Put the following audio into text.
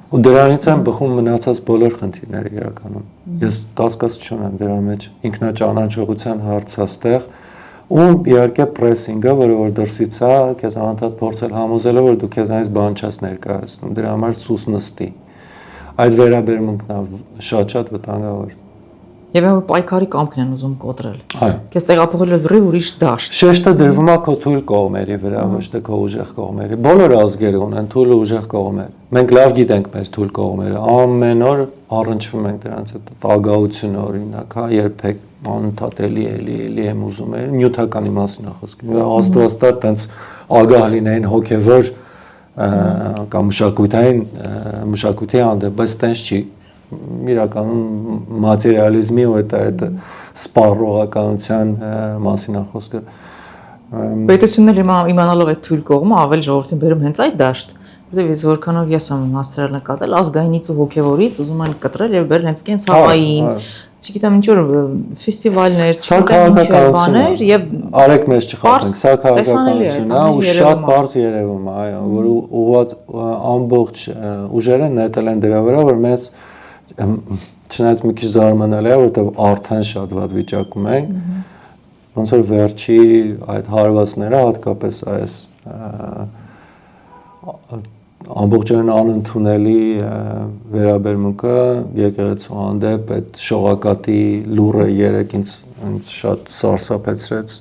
ու դրանից են բխում մնացած բոլոր խնդիրները իրականում։ Ես կասկած չունեմ դրա մեջ, ինքնաճանաչողության հարցը ստեղ ու իհարկե պրեսինգը, որը որ դրսից է, քեզ անդադ փորձել համոզել, որ դու քեզանից բան չես ներկայացնում, դրա համար սուս նստի։ Այդ վերաբերմունքն է շատ վտանգավոր։ Եվ որ պայքարի կամքն են ուզում կոտրել։ Այո։ Քեզ տեղափոխել է վրի ուրիշ դաշտ։ Շեշտը դրվում է քո թույլ կողմերի վրա, ոչ թե քո ուժեղ կողմերի։ Բոլոր ազգերը ունեն թույլ ու ուժեղ կողմեր։ Մենք լավ գիտենք մեր թույլ կողմերը։ Ամեն օր առնչվում ենք դրանց հետ։ Տագահությունը օրինակ, հա, երբեք անընդհատ էլի եմ ուզում եմ նյութականի մասին է խոսքը։ Աստվածտար տենց ագահ լինեին հոգևոր կամ մշակույթի հանդեպ, բայց տենց չի։ Իրականում մատերիալիզմի ու այդ սպառողականության մասին է խոսքը։ Պետությունն էլ իմանալով այդ թույլ կողմը ավելի ժողովրդին բերում հենց այդ դաշտ, որտեղ ես որքանով ես եմ հասցրել նկատել ազգայինից ու հոգևորից ուզում են կտրել եւ բերել հենց կենց հավային, չգիտեմ ինչ որ ֆեստիվալներ, բաներ եւ արեք մեզ չխաբենք, սա քաղաքականություն է ու շատ բարձ երևում է, այո, որ ուղղված ամբողջ ուժերը նետել են դրա վրա, որ մեզ չնայած մի քիչ զարմանալի է, որովհետև արդեն շատ վատ վիճակում ենք, ոնց որ վերջի այդ հարվածները հատկապես այս ամբողջովին անընդունելի վերաբերմունքը եկեղեցու հանդեպ այդ շողակատի լուրը երեք ինձ շատ սարսափեցրեց